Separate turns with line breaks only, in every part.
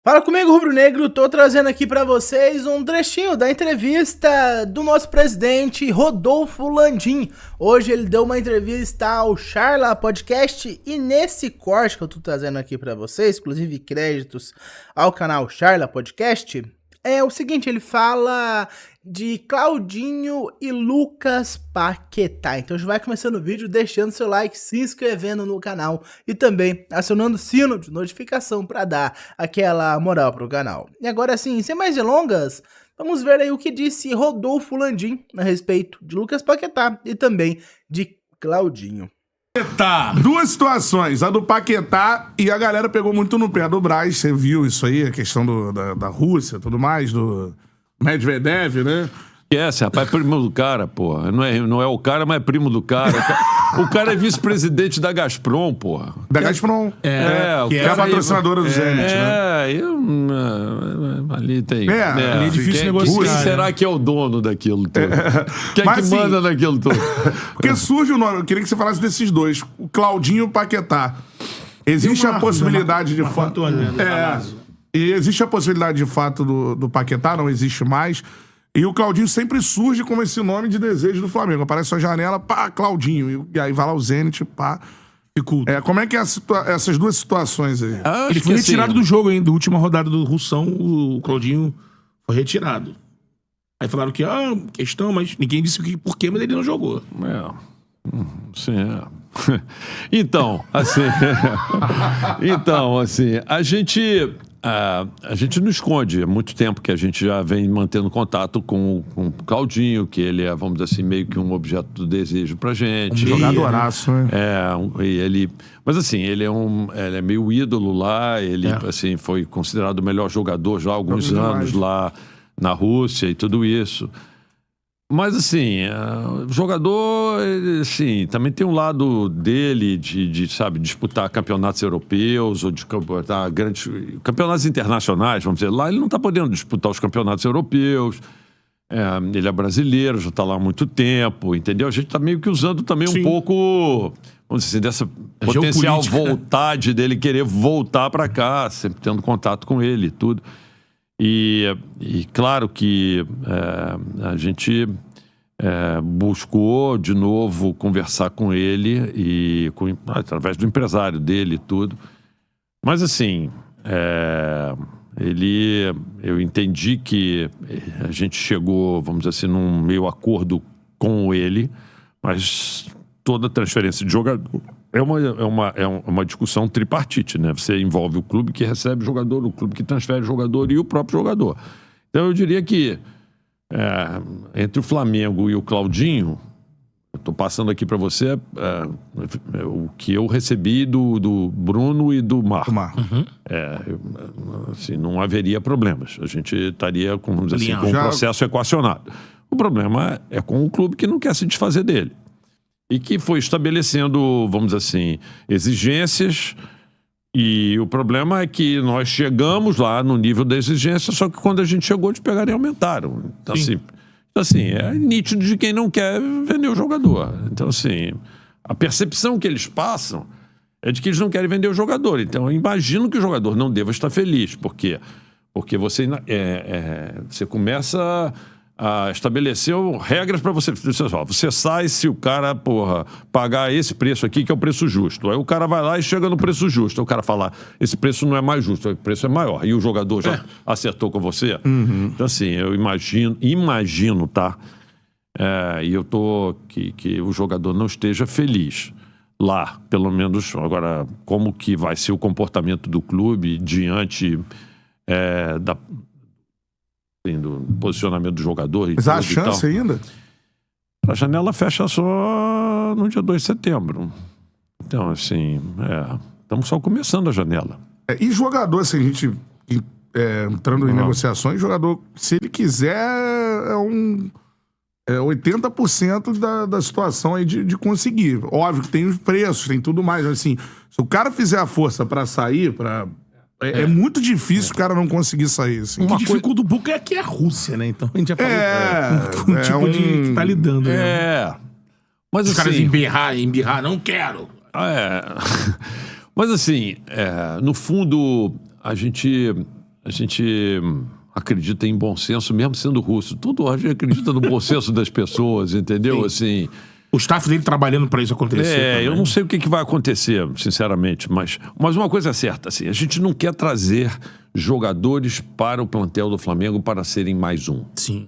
Fala comigo, Rubro Negro, tô trazendo aqui pra vocês um trechinho da entrevista do nosso presidente Rodolfo Landim. Hoje ele deu uma entrevista ao Charla Podcast e nesse corte que eu tô trazendo aqui pra vocês, inclusive créditos ao canal Charla Podcast, é o seguinte, ele fala de Claudinho e Lucas Paquetá. Então já vai começando o vídeo deixando seu like, se inscrevendo no canal e também acionando o sino de notificação para dar aquela moral pro canal. E agora sim, sem mais delongas, vamos ver aí o que disse Rodolfo Landim a respeito de Lucas Paquetá e também de Claudinho.
Paquetá. Duas situações, a do Paquetá e a galera pegou muito no pé do Braz, você viu isso aí, a questão da Rússia e tudo mais, do Medvedev, né?
Rapaz, é primo do cara, porra. Não é o cara, mas é primo do cara. O cara é vice-presidente da Gazprom, porra.
Da Gazprom. Que é a patrocinadora do Zenit, né?
Ali tem.
Ali é difícil negociar.
Quem será que é o dono daquilo tudo? Quem é que
assim,
manda naquilo tudo?
Porque surge o nome, eu queria que você falasse desses dois, o Claudinho e o Paquetá. Existe a possibilidade de fato. E existe a possibilidade de fato do Paquetá, não existe mais. E o Claudinho sempre surge como esse nome de desejo do Flamengo. Aparece a janela, pá, Claudinho. E aí vai lá o Zenit, pá. Como é que é essas duas situações aí?
Ele foi retirado do jogo, hein? Da última rodada do Russão, o Claudinho foi retirado. Aí falaram que, questão, mas ninguém disse por quê, mas ele não jogou.
Sim, Então, assim, a gente não esconde. Há muito tempo que a gente já vem mantendo contato com o Claudinho, que ele é, vamos dizer assim, meio que um objeto do desejo pra gente.
Um jogadoraço, né?
Mas assim, ele é meio ídolo lá, ele assim, foi considerado o melhor jogador já há alguns anos lá na Rússia e tudo isso. Mas assim, o jogador, assim, também tem um lado dele de sabe, disputar campeonatos europeus ou de disputar grandes campeonatos internacionais, vamos dizer. Lá ele não está podendo disputar os campeonatos europeus. Ele é brasileiro, já está lá há muito tempo, entendeu? A gente está meio que usando também um pouco, vamos dizer assim, dessa potencial vontade dele querer voltar para cá, sempre tendo contato com ele e tudo. E claro que a gente buscou de novo conversar com ele através do empresário dele e tudo. Mas assim, eu entendi que a gente chegou, vamos dizer assim, num meio acordo com ele, mas toda transferência de jogador é uma discussão tripartite, né? Você envolve o clube que recebe o jogador, o clube que transfere o jogador e o próprio jogador. Então eu diria que entre o Flamengo e o Claudinho, eu estou passando aqui para você o que eu recebi do Bruno e do Marco. Assim, não haveria problemas. A gente estaria com um processo equacionado. O problema é com o clube que não quer se desfazer dele. E que foi estabelecendo, vamos dizer assim, exigências. E o problema é que nós chegamos lá no nível da exigência, só que quando a gente chegou, de pegaram e aumentaram. Então, assim, é nítido de quem não quer vender o jogador. Então, assim, a percepção que eles passam é de que eles não querem vender o jogador. Então, eu imagino que o jogador não deva estar feliz. Por quê? Porque você começa a estabelecer regras para você. Você sai se o cara, pagar esse preço aqui, que é o preço justo. Aí o cara vai lá e chega no preço justo. Aí o cara fala, esse preço não é mais justo, o preço é maior. E o jogador já acertou com você. Então, assim, eu imagino, tá? E eu tô que o jogador não esteja feliz lá, pelo menos. Agora, como que vai ser o comportamento do clube diante do posicionamento do jogador.
Mas há chance ainda?
A janela fecha só no dia 2 de setembro. Então, assim, estamos só começando a janela.
E jogador, assim, a gente entrando em negociações, jogador, se ele quiser, 80% da situação aí de conseguir. Óbvio que tem os preços, tem tudo mais. Assim, se o cara fizer a força para sair, é muito difícil o cara não conseguir sair. Assim.
O que dificulta um pouco é que é a Rússia, né? Então a gente já falou o tipo de que tá lidando.
Mas
os
assim,
caras embirrar, não quero.
Mas assim, no fundo, a gente acredita em bom senso, mesmo sendo russo. Tudo a gente acredita no bom senso das pessoas, entendeu? Assim,
o staff dele trabalhando para isso acontecer.
Eu não sei o que vai acontecer, sinceramente, mas uma coisa é certa, assim, a gente não quer trazer jogadores para o plantel do Flamengo para serem mais um.
Sim.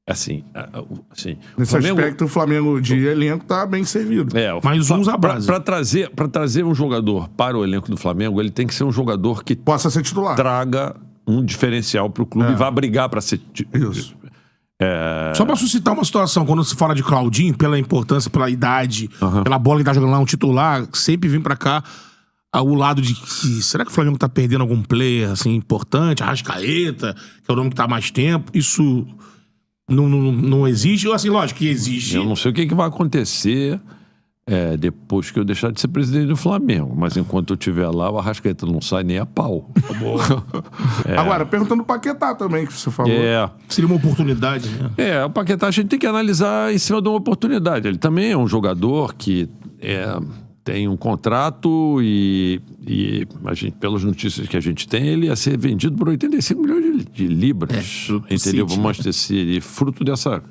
Assim,
nesse aspecto, o Flamengo de elenco tá bem servido.
Mais uns abraços.
Para trazer um jogador para o elenco do Flamengo, ele tem que ser um jogador que
possa ser titular,
traga um diferencial para o clube e vá brigar para ser
isso.
Só para suscitar uma situação, quando se fala de Claudinho, pela importância, pela idade, pela bola que tá jogando lá, um titular, sempre vem para cá ao lado de que será que o Flamengo tá perdendo algum player assim importante? Arrascaeta, que é o nome que tá há mais tempo. Isso não existe? Ou assim, lógico que existe.
Eu não sei o que vai acontecer depois que eu deixar de ser presidente do Flamengo. Mas enquanto eu estiver lá, o Arrascaeta não sai nem a pau.
Agora, perguntando o Paquetá também, que você falou.
Seria uma oportunidade, né?
O Paquetá a gente tem que analisar em cima de uma oportunidade. Ele também é um jogador que tem um contrato e a gente, pelas notícias que a gente tem, ele ia ser vendido por 85 milhões de libras. Entendeu? Para o Manchester City. Fruto dessa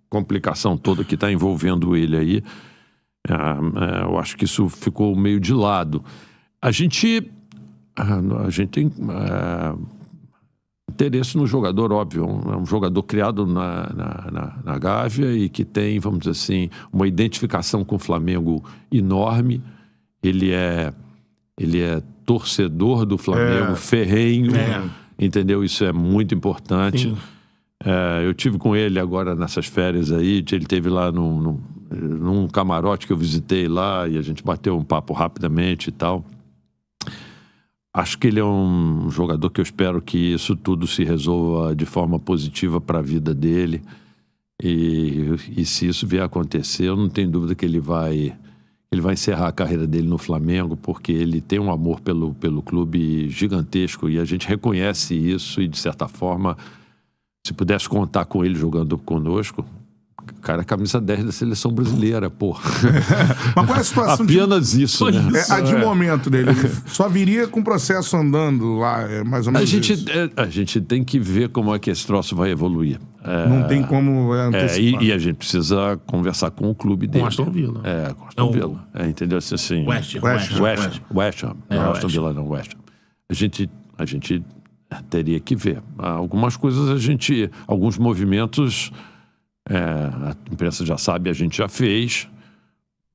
complicação toda que está envolvendo ele aí. Eu acho que isso ficou meio de lado. A gente tem interesse no jogador, óbvio. É um jogador criado na Gávea e que tem, vamos dizer assim, uma identificação com o Flamengo enorme. Ele é torcedor do Flamengo, ferrenho, entendeu? Isso é muito importante. Eu tive com ele agora nessas férias aí, ele esteve lá num camarote que eu visitei lá e a gente bateu um papo rapidamente e tal. Acho que ele é um jogador que eu espero que isso tudo se resolva de forma positiva para a vida dele. E se isso vier a acontecer, eu não tenho dúvida que ele vai encerrar a carreira dele no Flamengo, porque ele tem um amor pelo clube gigantesco e a gente reconhece isso e, de certa forma, se pudesse contar com ele jogando conosco, cara, camisa 10 da seleção brasileira, pô.
Mas qual é a situação?
Apenas isso, né?
A de momento dele. Ele só viria com o processo andando lá, mais ou menos
a gente tem que ver como é que esse troço vai evoluir.
Não tem como antecipar.
E a gente precisa conversar com o clube dele.
Com Aston Villa.
Com Aston Villa. Entendeu? Assim,
West
Ham. Não, Aston Villa não, West Ham. A gente teria que ver. Algumas coisas alguns movimentos... a imprensa já sabe, a gente já fez,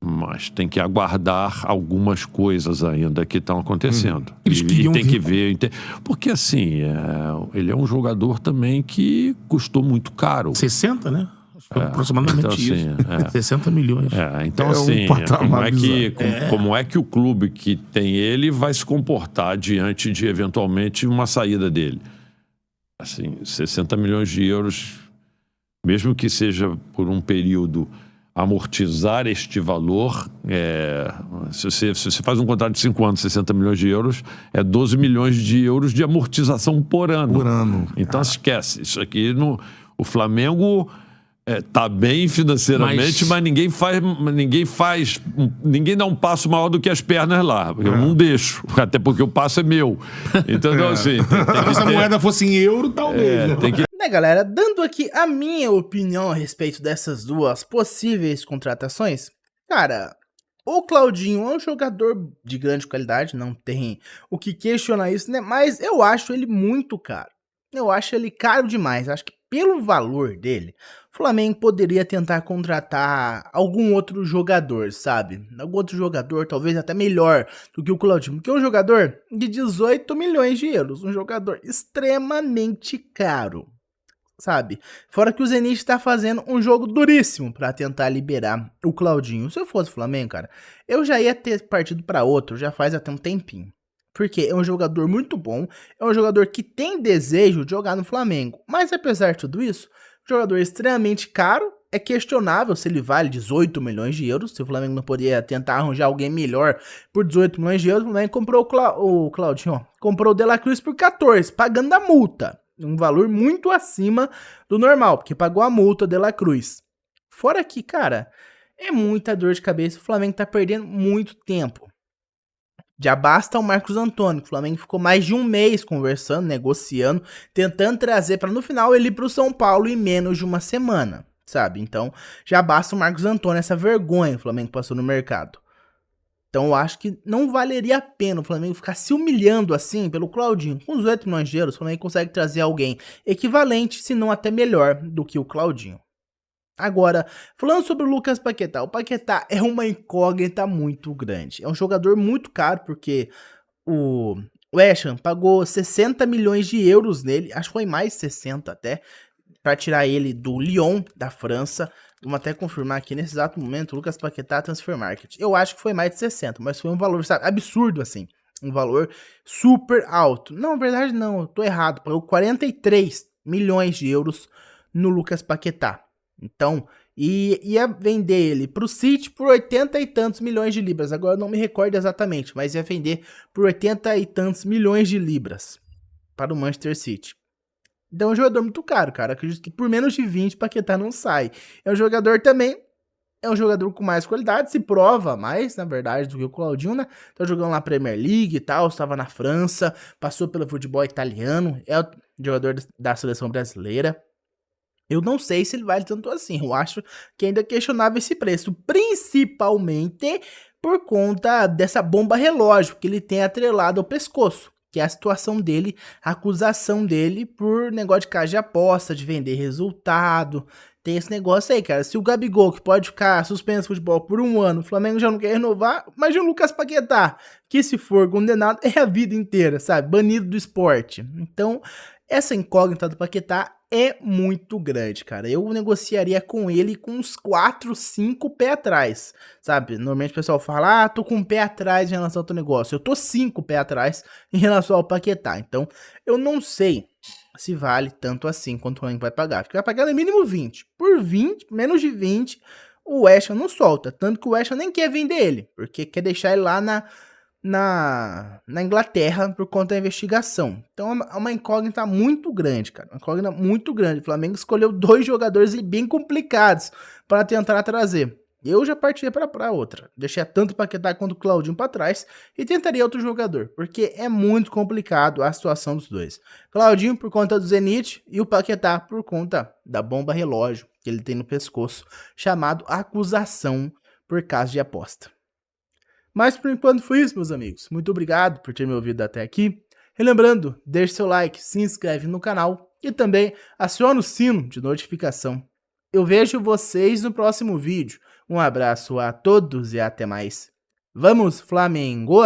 mas tem que aguardar algumas coisas ainda que estão acontecendo. E tem que ver. Porque, assim, ele é um jogador também que custou muito caro.
60, né? Aproximadamente
então, assim,
60 milhões.
Então, assim, como é que o clube que tem ele vai se comportar diante de, eventualmente, uma saída dele? Assim, 60 milhões de euros... Mesmo que seja por um período amortizar este valor, se você faz um contrato de 5 anos, 60 milhões de euros, é 12 milhões de euros de amortização por ano. Então esquece. Isso aqui, o Flamengo tá bem financeiramente, mas ninguém dá um passo maior do que as pernas lá. Eu não deixo, até porque o passo é meu. Então, assim...
Se a moeda fosse em euro, talvez.
Tem que...
Galera, dando aqui a minha opinião a respeito dessas duas possíveis contratações, cara, o Claudinho é um jogador de grande qualidade, não tem o que questionar isso, né? Mas eu acho ele muito caro. Eu acho ele caro demais. Acho que pelo valor dele, o Flamengo poderia tentar contratar algum outro jogador, sabe? Algum outro jogador, talvez até melhor do que o Claudinho. Porque é um jogador de 18 milhões de euros. Um jogador extremamente caro, sabe? Fora que o Zenit está fazendo um jogo duríssimo para tentar liberar o Claudinho. Se eu fosse o Flamengo, cara, eu já ia ter partido para outro, já faz até um tempinho. Porque é um jogador muito bom, é um jogador que tem desejo de jogar no Flamengo. Mas apesar de tudo isso, jogador extremamente caro, é questionável se ele vale 18 milhões de euros. Se o Flamengo não poderia tentar arranjar alguém melhor por 18 milhões de euros, o Flamengo comprou o Claudinho, comprou o De La Cruz por 14, pagando a multa. Um valor muito acima do normal, porque pagou a multa De La Cruz. Fora que, cara, é muita dor de cabeça. O Flamengo tá perdendo muito tempo. Já basta o Marcos Antônio, o Flamengo ficou mais de um mês conversando, negociando, tentando trazer para no final ele ir pro São Paulo em menos de uma semana, sabe? Então já basta o Marcos Antônio, essa vergonha que o Flamengo passou no mercado. Então eu acho que não valeria a pena o Flamengo ficar se humilhando assim pelo Claudinho. Com os 8 milhões de euros, o Flamengo consegue trazer alguém equivalente, se não até melhor do que o Claudinho. Agora, falando sobre o Lucas Paquetá, o Paquetá é uma incógnita muito grande. É um jogador muito caro, porque o West Ham pagou 60 milhões de euros nele, acho que foi mais 60 até, para tirar ele do Lyon, da França. Vamos até confirmar aqui nesse exato momento, o Lucas Paquetá Transfer Market. Eu acho que foi mais de 60, mas foi um valor, sabe, absurdo assim. Um valor super alto. Não, na verdade não, eu tô errado. Pagou 43 milhões de euros no Lucas Paquetá. Então, ia vender ele pro City por 80 e tantos milhões de libras. Agora eu não me recordo exatamente, mas ia vender por 80 e tantos milhões de libras para o Manchester City. Então é um jogador muito caro, cara. Acredito que por menos de 20 Paquetá não sai. É um jogador também, é um jogador com mais qualidade, se prova mais, na verdade, do que o Claudinho, né? Tá jogando lá Premier League e tal, estava na França, passou pelo futebol italiano, é o jogador da seleção brasileira. Eu não sei se ele vale tanto assim, eu acho que ainda é questionável esse preço, principalmente por conta dessa bomba relógio que ele tem atrelado ao pescoço, que é a situação dele, a acusação dele por negócio de casa de aposta, de vender resultado, tem esse negócio aí, cara. Se o Gabigol, que pode ficar suspenso do futebol por um ano, o Flamengo já não quer renovar, imagina o Lucas Paquetá, que se for condenado é a vida inteira, sabe, banido do esporte. Então, essa incógnita do Paquetá é muito grande, cara. Eu negociaria com ele com uns 4, 5 pés atrás, sabe? Normalmente o pessoal fala, tô com um pé atrás em relação ao teu negócio. Eu tô 5 pés atrás em relação ao Paquetá. Então, eu não sei se vale tanto assim quanto o Flamengo vai pagar. Porque vai pagar no mínimo 20. Por 20, menos de 20, o West Ham não solta. Tanto que o West Ham nem quer vender ele, porque quer deixar ele lá na Inglaterra por conta da investigação. Então é uma incógnita muito grande, cara. Uma incógnita muito grande. O Flamengo escolheu 2 jogadores bem complicados para tentar trazer. Eu já partiria para outra. Deixei tanto o Paquetá quanto o Claudinho para trás e tentaria outro jogador, porque é muito complicado a situação dos dois. Claudinho por conta do Zenit e o Paquetá por conta da bomba relógio que ele tem no pescoço, chamado acusação por caso de aposta. Mas por enquanto foi isso, meus amigos. Muito obrigado por ter me ouvido até aqui. Relembrando, deixe seu like, se inscreve no canal e também aciona o sino de notificação. Eu vejo vocês no próximo vídeo. Um abraço a todos e até mais. Vamos, Flamengo!